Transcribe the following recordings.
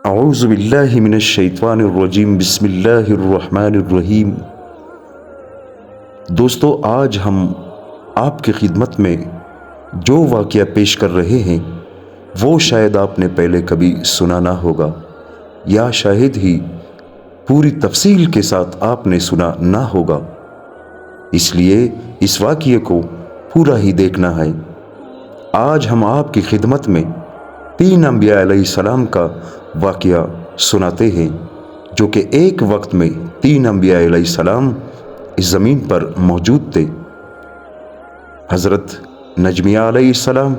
اعوذ باللہ من الشیطان الرجیم، بسم اللہ الرحمن الرحیم۔ دوستو، آج ہم آپ کی خدمت میں جو واقعہ پیش کر رہے ہیں وہ شاید آپ نے پہلے کبھی سنا نہ ہوگا، یا شاید ہی پوری تفصیل کے ساتھ آپ نے سنا نہ ہوگا، اس لیے اس واقعے کو پورا ہی دیکھنا ہے۔ آج ہم آپ کی خدمت میں 3 انبیاء علیہ السلام کا واقعہ سناتے ہیں، جو کہ ایک وقت میں 3 انبیاء علیہ السلام اس زمین پر موجود تھے۔ حضرت نجمیہ علیہ السلام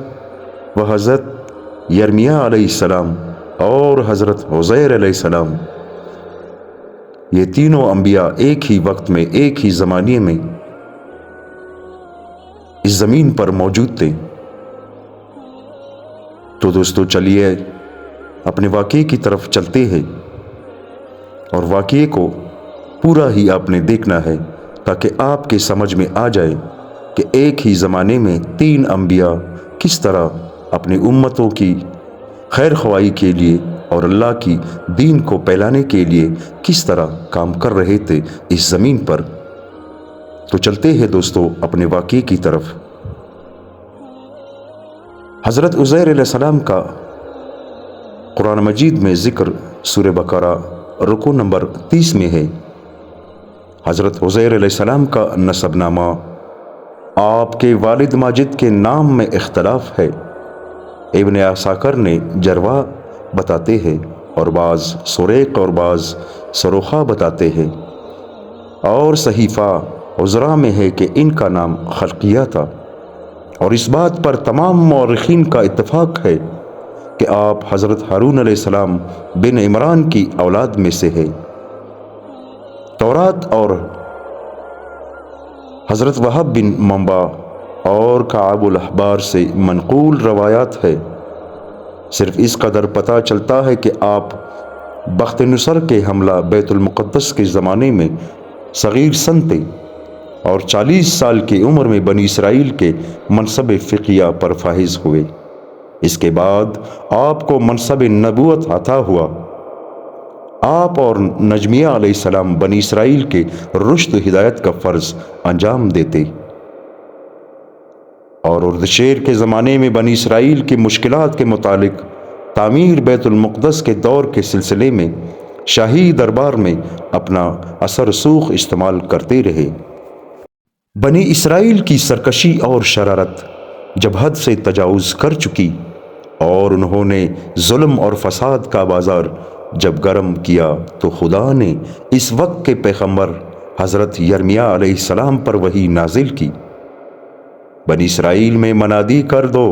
و حضرت یرمیہ علیہ السلام اور حضرت عزیر علیہ السلام، یہ تینوں انبیاء ایک ہی وقت میں ایک ہی زمانے میں اس زمین پر موجود تھے۔ تو دوستو، چلیے اپنے واقعے کی طرف چلتے ہیں، اور واقعے کو پورا ہی آپ نے دیکھنا ہے تاکہ آپ کے سمجھ میں آ جائے کہ ایک ہی زمانے میں 3 انبیاء کس طرح اپنی امتوں کی خیر خواہی کے لیے اور اللہ کی دین کو پھیلانے کے لیے کس طرح کام کر رہے تھے اس زمین پر۔ تو چلتے ہیں دوستو اپنے واقعے کی طرف۔ حضرت عزیر علیہ السلام کا قرآن مجید میں ذکر سورہ بقرہ رکوع نمبر 30 میں ہے۔ حضرت عزیر علیہ السلام کا نسب نامہ، آپ کے والد ماجد کے نام میں اختلاف ہے۔ ابن عساکر نے جروا بتاتے ہیں، اور بعض سریق اور بعض سروخہ بتاتے ہیں، اور صحیفہ عذرا میں ہے کہ ان کا نام خلقیہ تھا، اور اس بات پر تمام مورخین کا اتفاق ہے کہ آپ حضرت ہارون علیہ السلام بن عمران کی اولاد میں سے ہے۔ تورات اور حضرت وہب بن منبع اور کعب الاحبار سے منقول روایات ہے۔ صرف اس قدر پتہ چلتا ہے کہ آپ بخت نصر کے حملہ بیت المقدس کے زمانے میں صغیر سن تھے، اور 40 سال کی عمر میں بنی اسرائیل کے منصب فقیہ پر فائز ہوئے۔ اس کے بعد آپ کو منصب نبوت عطا ہوا۔ آپ اور نجمیہ علیہ السلام بنی اسرائیل کے رشد و ہدایت کا فرض انجام دیتے، اور اردشیر کے زمانے میں بنی اسرائیل کی مشکلات کے متعلق تعمیر بیت المقدس کے دور کے سلسلے میں شاہی دربار میں اپنا اثر رسوخ استعمال کرتے رہے۔ بنی اسرائیل کی سرکشی اور شرارت جب حد سے تجاوز کر چکی، اور انہوں نے ظلم اور فساد کا بازار جب گرم کیا، تو خدا نے اس وقت کے پیغمبر حضرت یرمیہ علیہ السلام پر وحی نازل کی، بنی اسرائیل میں منادی کر دو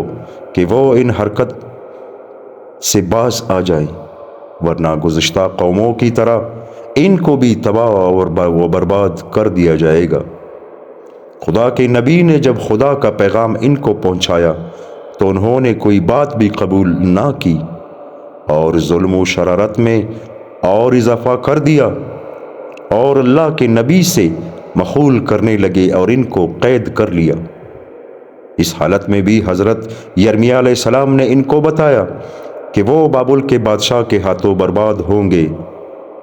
کہ وہ ان حرکت سے باز آ جائیں، ورنہ گزشتہ قوموں کی طرح ان کو بھی تباہ اور برباد کر دیا جائے گا۔ خدا کے نبی نے جب خدا کا پیغام ان کو پہنچایا تو انہوں نے کوئی بات بھی قبول نہ کی، اور ظلم و شرارت میں اور اضافہ کر دیا، اور اللہ کے نبی سے مخول کرنے لگے اور ان کو قید کر لیا۔ اس حالت میں بھی حضرت یرمیہ علیہ السلام نے ان کو بتایا کہ وہ بابل کے بادشاہ کے ہاتھوں برباد ہوں گے،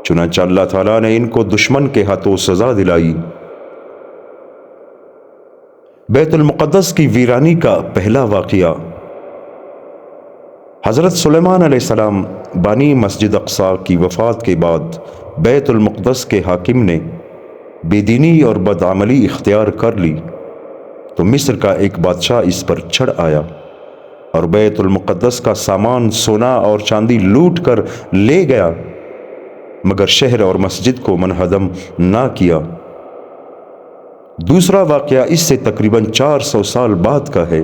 چنانچہ اللہ تعالیٰ نے ان کو دشمن کے ہاتھوں سزا دلائی۔ بیت المقدس کی ویرانی کا پہلا واقعہ۔ حضرت سلیمان علیہ السلام بانی مسجد اقصی کی وفات کے بعد بیت المقدس کے حاکم نے بے دینی اور بدعملی اختیار کر لی، تو مصر کا ایک بادشاہ اس پر چڑھ آیا اور بیت المقدس کا سامان سونا اور چاندی لوٹ کر لے گیا، مگر شہر اور مسجد کو منہدم نہ کیا۔ دوسرا واقعہ اس سے تقریباً 400 سال بعد کا ہے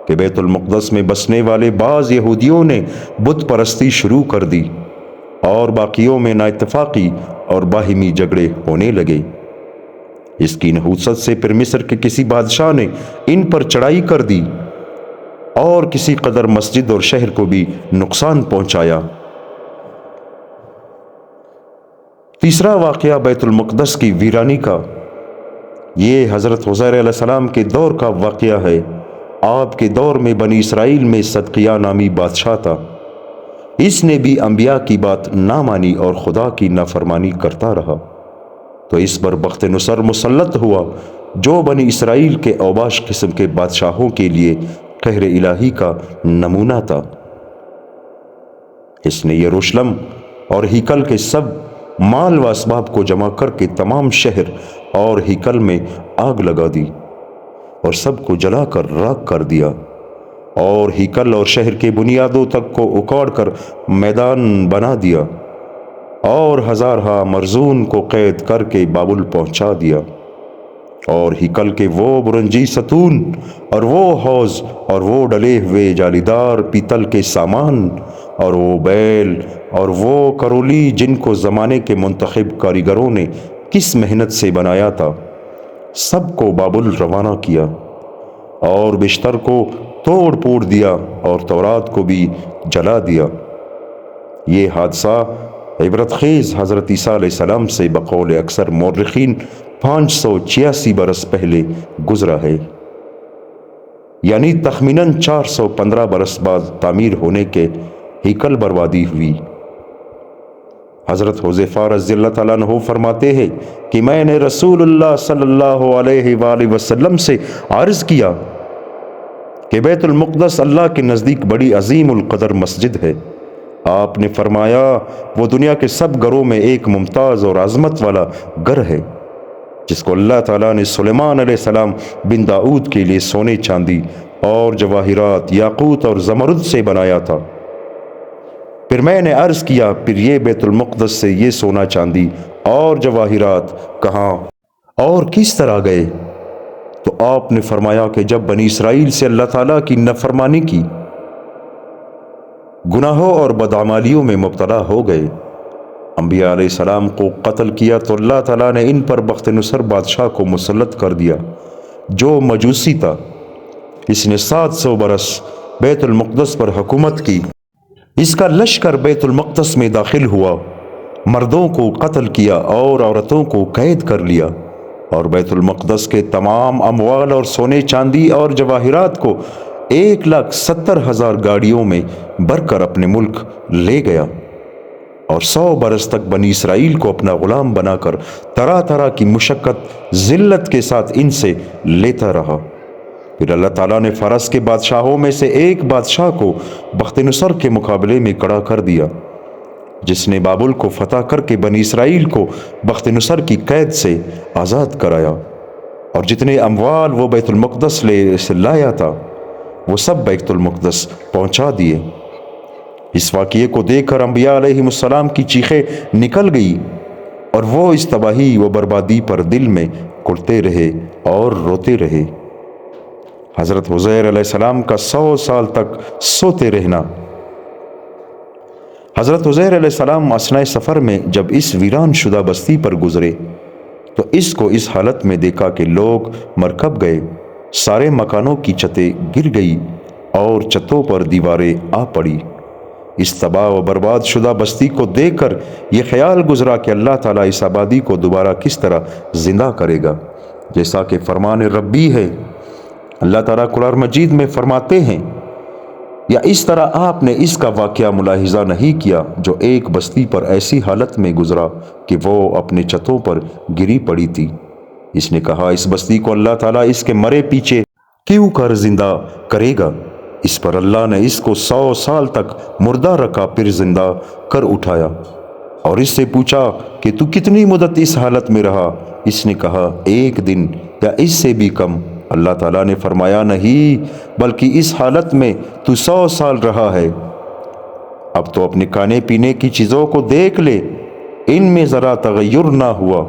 کہ بیت المقدس میں بسنے والے بعض یہودیوں نے بت پرستی شروع کر دی، اور باقیوں میں نااتفاقی اور باہمی جھگڑے ہونے لگے۔ اس کی نحوست سے پھر مصر کے کسی بادشاہ نے ان پر چڑھائی کر دی اور کسی قدر مسجد اور شہر کو بھی نقصان پہنچایا۔ تیسرا واقعہ بیت المقدس کی ویرانی کا، یہ حضرت عزیر علیہ السلام کے دور کا واقعہ ہے۔ آپ کے دور میں بنی اسرائیل میں صدقیہ نامی بادشاہ تھا، اس نے بھی انبیاء کی بات نہ مانی اور خدا کی نافرمانی کرتا رہا، تو اس پر بخت نصر مسلط ہوا جو بنی اسرائیل کے اوباش قسم کے بادشاہوں کے لیے قہر الہی کا نمونہ تھا۔ اس نے یروشلم اور ہیکل کے سب مال و اسباب کو جمع کر کے تمام شہر اور ہیکل میں آگ لگا دی اور سب کو جلا کر راکھ کر دیا، اور ہیکل اور شہر کے بنیادوں تک کو اکاڑ کر میدان بنا دیا، اور ہزارہا مرزون کو قید کر کے بابل پہنچا دیا، اور ہیکل کے وہ برنجی ستون اور وہ حوض اور وہ ڈلے ہوئے جالیدار پیتل کے سامان اور وہ بیل اور وہ کرولی جن کو زمانے کے منتخب کاریگروں نے کس محنت سے بنایا تھا، سب کو بابل روانہ کیا اور بشتر کو توڑ پھوڑ دیا اور تورات کو بھی جلا دیا۔ یہ حادثہ عبرت خیز حضرت عیسیٰ علیہ السلام سے بقول اکثر مورخین 586 برس پہلے گزرا ہے، یعنی تخمیناً 415 برس بعد تعمیر ہونے کے ہیکل بربادی ہوئی۔ حضرت حذیفہ رضی اللہ تعالیٰ عنہ فرماتے ہیں کہ میں نے رسول اللہ صلی اللہ علیہ وآلہ وسلم سے عرض کیا کہ بیت المقدس اللہ کے نزدیک بڑی عظیم القدر مسجد ہے۔ آپ نے فرمایا وہ دنیا کے سب گھروں میں ایک ممتاز اور عظمت والا گھر ہے جس کو اللہ تعالیٰ نے سلیمان علیہ السلام بن داؤد کے لیے سونے چاندی اور جواہرات یاقوت اور زمرد سے بنایا تھا۔ پھر میں نے عرض کیا پھر یہ بیت المقدس سے یہ سونا چاندی اور جواہرات کہاں اور کس طرح گئے؟ تو آپ نے فرمایا کہ جب بنی اسرائیل سے اللہ تعالیٰ کی نافرمانی کی، گناہوں اور بدعمالیوں میں مبتلا ہو گئے، انبیاء علیہ السلام کو قتل کیا، تو اللہ تعالیٰ نے ان پر بخت نصر بادشاہ کو مسلط کر دیا جو مجوسی تھا۔ اس نے 700 برس بیت المقدس پر حکومت کی۔ اس کا لشکر بیت المقدس میں داخل ہوا، مردوں کو قتل کیا اور عورتوں کو قید کر لیا، اور بیت المقدس کے تمام اموال اور سونے چاندی اور جواہرات کو 1,70,000 گاڑیوں میں بھر کر اپنے ملک لے گیا، اور 100 برس تک بنی اسرائیل کو اپنا غلام بنا کر طرح طرح کی مشقت ذلت کے ساتھ ان سے لیتا رہا۔ پھر اللہ تعالیٰ نے فارس کے بادشاہوں میں سے ایک بادشاہ کو بخت نصر کے مقابلے میں کھڑا کر دیا، جس نے بابل کو فتح کر کے بنی اسرائیل کو بخت نصر کی قید سے آزاد کرایا، اور جتنے اموال وہ بیت المقدس سے لایا تھا وہ سب بیت المقدس پہنچا دیے۔ اس واقعے کو دیکھ کر انبیاء علیہ السلام کی چیخیں نکل گئی، اور وہ اس تباہی و بربادی پر دل میں کڑتے رہے اور روتے رہے۔ حضرت عزیر علیہ السلام کا 100 سال تک سوتے رہنا۔ حضرت عزیر علیہ السلام اثناء سفر میں جب اس ویران شدہ بستی پر گزرے تو اس کو اس حالت میں دیکھا کہ لوگ مرکب گئے، سارے مکانوں کی چھتیں گر گئی اور چھتوں پر دیواریں آ پڑی۔ اس تباہ و برباد شدہ بستی کو دیکھ کر یہ خیال گزرا کہ اللہ تعالیٰ اس آبادی کو دوبارہ کس طرح زندہ کرے گا، جیسا کہ فرمان ربی ہے۔ اللہ تعالیٰ قرآن مجید میں فرماتے ہیں، یا اس طرح آپ نے اس کا واقعہ ملاحظہ نہیں کیا جو ایک بستی پر ایسی حالت میں گزرا کہ وہ اپنے چھتوں پر گری پڑی تھی۔ اس نے کہا اس بستی کو اللہ تعالیٰ اس کے مرے پیچھے کیوں کر زندہ کرے گا؟ اس پر اللہ نے اس کو 100 سال تک مردہ رکھا، پھر زندہ کر اٹھایا اور اس سے پوچھا کہ تو کتنی مدت اس حالت میں رہا؟ اس نے کہا 1 دن یا اس سے بھی کم۔ اللہ تعالیٰ نے فرمایا نہیں، بلکہ اس حالت میں تو 100 سال رہا ہے۔ اب تو اپنے کھانے پینے کی چیزوں کو دیکھ لے، ان میں ذرا تغیر نہ ہوا،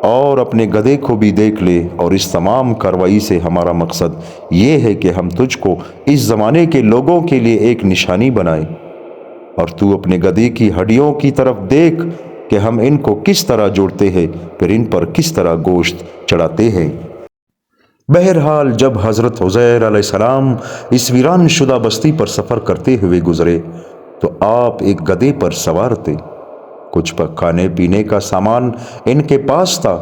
اور اپنے گدھے کو بھی دیکھ لے، اور اس تمام کارروائی سے ہمارا مقصد یہ ہے کہ ہم تجھ کو اس زمانے کے لوگوں کے لیے ایک نشانی بنائیں، اور تو اپنے گدھے کی ہڈیوں کی طرف دیکھ کہ ہم ان کو کس طرح جوڑتے ہیں، پھر ان پر کس طرح گوشت چڑھاتے ہیں۔ بہرحال جب حضرت عزیر علیہ السلام اس ویران شدہ بستی پر سفر کرتے ہوئے گزرے تو آپ ایک گدھے پر سوار تھے۔ کچھ کھانے پینے کا سامان ان کے پاس تھا،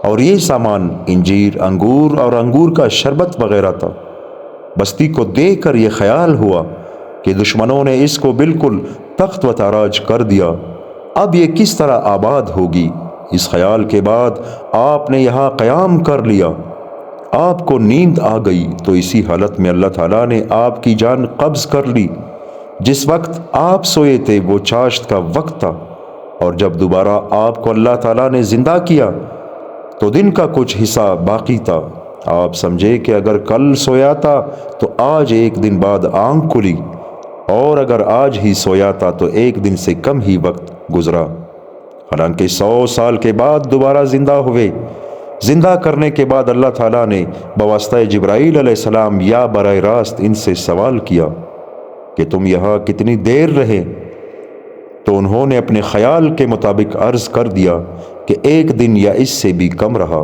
اور یہ سامان انجیر، انگور اور انگور کا شربت وغیرہ تھا۔ بستی کو دیکھ کر یہ خیال ہوا کہ دشمنوں نے اس کو بالکل تخت و تاراج کر دیا، اب یہ کس طرح آباد ہوگی؟ اس خیال کے بعد آپ نے یہاں قیام کر لیا، آپ کو نیند آ گئی تو اسی حالت میں اللہ تعالیٰ نے آپ کی جان قبض کر لی۔ جس وقت آپ سوئے تھے وہ چاشت کا وقت تھا، اور جب دوبارہ آپ کو اللہ تعالیٰ نے زندہ کیا تو دن کا کچھ حصہ باقی تھا۔ آپ سمجھے کہ اگر کل سویا تھا تو آج ایک دن بعد آنکھ کھلی، اور اگر آج ہی سویا تھا تو ایک دن سے کم ہی وقت گزرا، حالانکہ 100 سال کے بعد دوبارہ زندہ ہوئے۔ زندہ کرنے کے بعد اللہ تعالیٰ نے بواسطہ جبرائیل علیہ السلام یا براہ راست ان سے سوال کیا کہ تم یہاں کتنی دیر رہے؟ تو انہوں نے اپنے خیال کے مطابق عرض کر دیا کہ ایک دن یا اس سے بھی کم رہا۔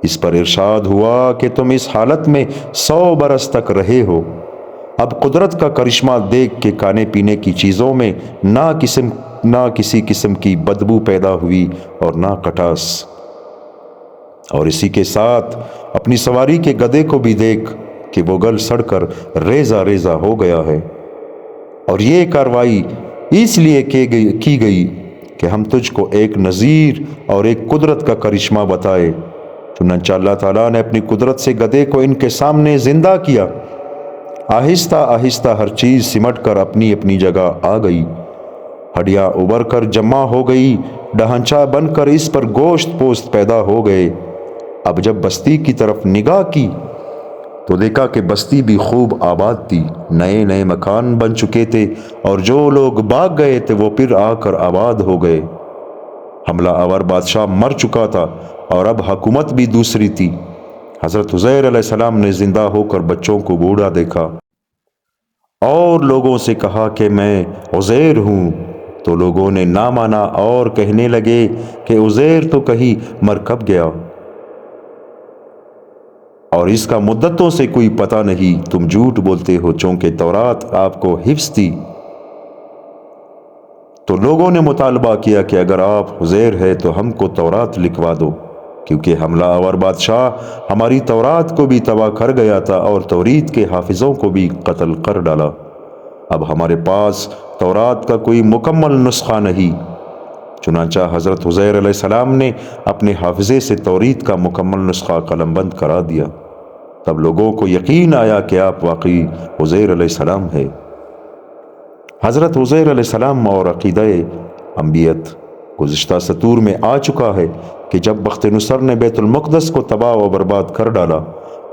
اس پر ارشاد ہوا کہ تم اس حالت میں 100 برس تک رہے ہو۔ اب قدرت کا کرشمہ دیکھ کے کھانے پینے کی چیزوں میں نہ کسی قسم کی بدبو پیدا ہوئی اور نہ کٹاس، اور اسی کے ساتھ اپنی سواری کے گدھے کو بھی دیکھ کہ وہ گل سڑ کر ریزہ ریزہ ہو گیا ہے، اور یہ کاروائی اس لیے کی گئی کہ ہم تجھ کو ایک نذیر اور ایک قدرت کا کرشمہ بتائے۔ چنانچہ اللہ تعالیٰ نے اپنی قدرت سے گدھے کو ان کے سامنے زندہ کیا۔ آہستہ آہستہ ہر چیز سمٹ کر اپنی اپنی جگہ آ گئی، ہڈیاں ابھر کر جمع ہو گئی، ڈھانچہ بن کر اس پر گوشت پوست پیدا ہو گئے۔ اب جب بستی کی طرف نگاہ کی تو دیکھا کہ بستی بھی خوب آباد تھی، نئے نئے مکان بن چکے تھے، اور جو لوگ بھاگ گئے تھے وہ پھر آ کر آباد ہو گئے۔ حملہ آور بادشاہ مر چکا تھا اور اب حکومت بھی دوسری تھی۔ حضرت عزیر علیہ السلام نے زندہ ہو کر بچوں کو بوڑھا دیکھا اور لوگوں سے کہا کہ میں عزیر ہوں، تو لوگوں نے نہ مانا اور کہنے لگے کہ عزیر تو کہیں مر کب گیا، اور اس کا مدتوں سے کوئی پتہ نہیں، تم جھوٹ بولتے ہو، چونکہ تورات آپ کو حفظ تھی۔ تو لوگوں نے مطالبہ کیا کہ اگر آپ عزیر ہے تو ہم کو تورات لکھوا دو، کیونکہ حملہ آور بادشاہ ہماری تورات کو بھی تباہ کر گیا تھا اور توریت کے حافظوں کو بھی قتل کر ڈالا۔ اب ہمارے پاس تورات کا کوئی مکمل نسخہ نہیں۔ چنانچہ حضرت عزیر علیہ السلام نے اپنے حافظے سے توریت کا مکمل نسخہ قلم بند کرا دیا۔ تب لوگوں کو یقین آیا کہ آپ واقعی عزیر علیہ السلام ہے۔ حضرت عزیر علیہ السلام اور عقیدہ انبیت گزشتہ سطور میں آ چکا ہے کہ جب بخت نصر نے بیت المقدس کو تباہ و برباد کر ڈالا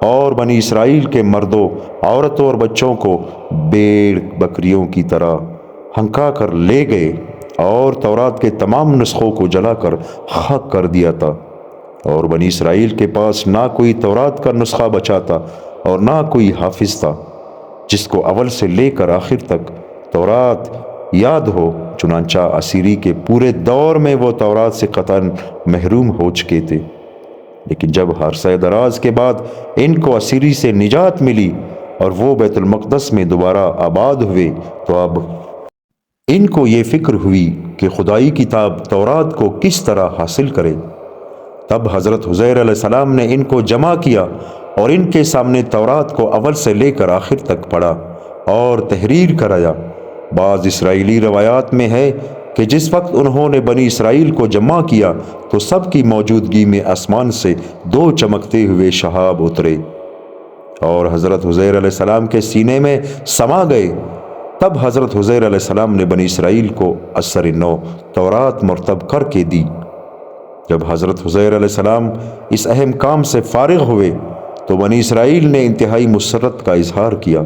اور بنی اسرائیل کے مردوں، عورتوں اور بچوں کو بھیڑ بکریوں کی طرح ہنکا کر لے گئے اور تورات کے تمام نسخوں کو جلا کر خاک کر دیا تھا، اور بنی اسرائیل کے پاس نہ کوئی تورات کا نسخہ بچا تھا اور نہ کوئی حافظ تھا جس کو اول سے لے کر آخر تک تورات یاد ہو۔ چنانچہ اسیری کے پورے دور میں وہ تورات سے قطعاً محروم ہو چکے تھے، لیکن جب عرصہ دراز کے بعد ان کو اسیری سے نجات ملی اور وہ بیت المقدس میں دوبارہ آباد ہوئے تو اب ان کو یہ فکر ہوئی کہ خدائی کتاب تورات کو کس طرح حاصل کرے۔ تب حضرت عزیر علیہ السلام نے ان کو جمع کیا اور ان کے سامنے تورات کو اول سے لے کر آخر تک پڑھا اور تحریر کرایا۔ بعض اسرائیلی روایات میں ہے کہ جس وقت انہوں نے بنی اسرائیل کو جمع کیا تو سب کی موجودگی میں آسمان سے 2 چمکتے ہوئے شہاب اترے اور حضرت عزیر علیہ السلام کے سینے میں سما گئے۔ تب حضرت عزیر علیہ السلام نے بنی اسرائیل کو اثر نو تورات مرتب کر کے دی۔ جب حضرت عزیر علیہ السلام اس اہم کام سے فارغ ہوئے تو بنی اسرائیل نے انتہائی مسرت کا اظہار کیا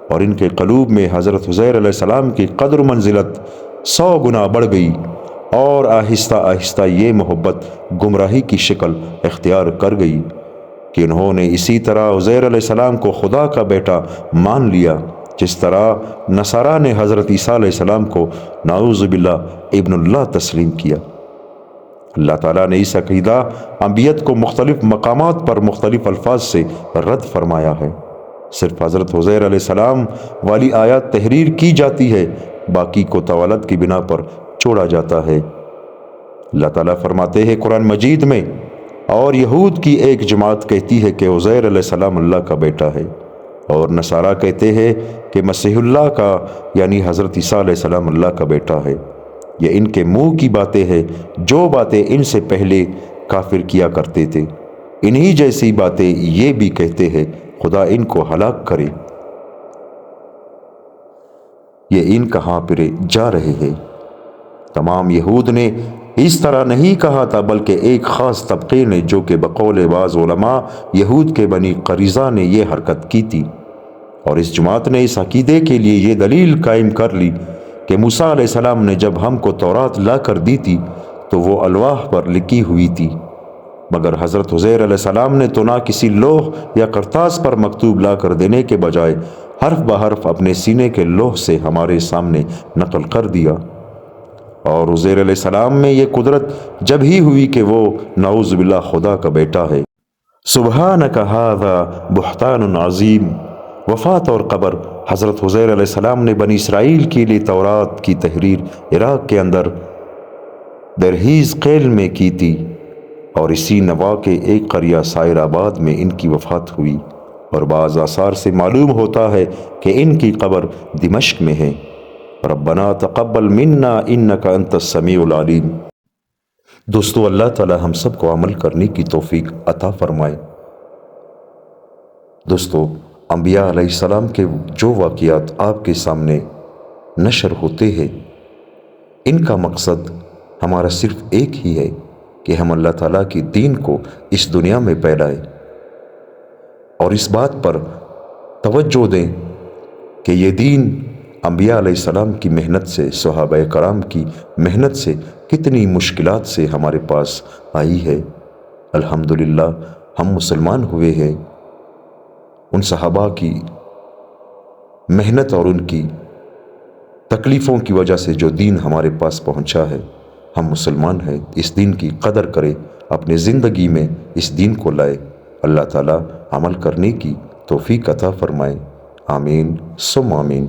اور ان کے قلوب میں حضرت عزیر علیہ السلام کی قدر و منزلت 100 گنا بڑھ گئی، اور آہستہ آہستہ یہ محبت گمراہی کی شکل اختیار کر گئی کہ انہوں نے اسی طرح عزیر علیہ السلام کو خدا کا بیٹا مان لیا، جس طرح نصارہ نے حضرت عیسیٰ علیہ السلام کو نعوذ باللہ ابن اللہ تسلیم کیا۔ اللہ تعالیٰ نے اس عقیدہ انبیت کو مختلف مقامات پر مختلف الفاظ سے رد فرمایا ہے۔ صرف حضرت عزیر علیہ السلام والی آیات تحریر کی جاتی ہے، باقی کو طوالت کی بنا پر چھوڑا جاتا ہے۔ اللہ تعالیٰ فرماتے ہیں قرآن مجید میں، اور یہود کی ایک جماعت کہتی ہے کہ عزیر علیہ السلام اللہ کا بیٹا ہے، اور نصارہ کہتے ہیں کہ مسیح اللہ کا یعنی حضرت عیسیٰ علیہ السلام اللہ کا بیٹا ہے۔ یہ ان کے منہ کی باتیں ہیں، جو باتیں ان سے پہلے کافر کیا کرتے تھے۔ انہی جیسی باتیں یہ بھی کہتے ہیں، خدا ان کو ہلاک کرے۔ یہ ان کہاں پھرے جا رہے ہیں۔ تمام یہود نے اس طرح نہیں کہا تھا، بلکہ ایک خاص طبقے نے، جو کہ بقول بعض علماء یہود کے بنی قریظہ نے یہ حرکت کی تھی، اور اس جماعت نے اس عقیدے کے لیے یہ دلیل قائم کر لی کہ موسیٰ علیہ السلام نے جب ہم کو تورات لا کر دی تھی تو وہ الواح پر لکھی ہوئی تھی، مگر حضرت عزیر علیہ السلام نے تو نہ کسی لوح یا کرتاس پر مکتوب لا کر دینے کے بجائے حرف بحرف اپنے سینے کے لوح سے ہمارے سامنے نقل کر دیا۔ اور عزیر علیہ السلام میں یہ قدرت جب ہی ہوئی کہ وہ نعوذ باللہ خدا کا بیٹا ہے۔ سبحانک ھذا بہتان عظیم۔ وفات اور قبر: حضرت عزیر علیہ السلام نے بنی اسرائیل کے لیے تورات کی تحریر عراق کے اندر درہیز قیل میں کی تھی، اور اسی نواح کے ایک قریہ سائر آباد میں ان کی وفات ہوئی، اور بعض آثار سے معلوم ہوتا ہے کہ ان کی قبر دمشق میں ہے۔ ربنا تقبل منا انک انت السمیع العلیم۔ دوستو، اللہ تعالی ہم سب کو عمل کرنے کی توفیق عطا فرمائے۔ دوستو، انبیاء علیہ السلام کے جو واقعات آپ کے سامنے نشر ہوتے ہیں، ان کا مقصد ہمارا صرف ایک ہی ہے کہ ہم اللہ تعالیٰ کی دین کو اس دنیا میں پھیلائیں، اور اس بات پر توجہ دیں کہ یہ دین انبیاء علیہ السلام کی محنت سے، صحابہ کرام کی محنت سے، کتنی مشکلات سے ہمارے پاس آئی ہے۔ الحمدللہ ہم مسلمان ہوئے ہیں۔ ان صحابہ کی محنت اور ان کی تکلیفوں کی وجہ سے جو دین ہمارے پاس پہنچا ہے، ہم مسلمان ہیں۔ اس دین کی قدر کریں، اپنے زندگی میں اس دین کو لائے۔ اللہ تعالیٰ عمل کرنے کی توفیق عطا فرمائے۔ آمین ثم آمین۔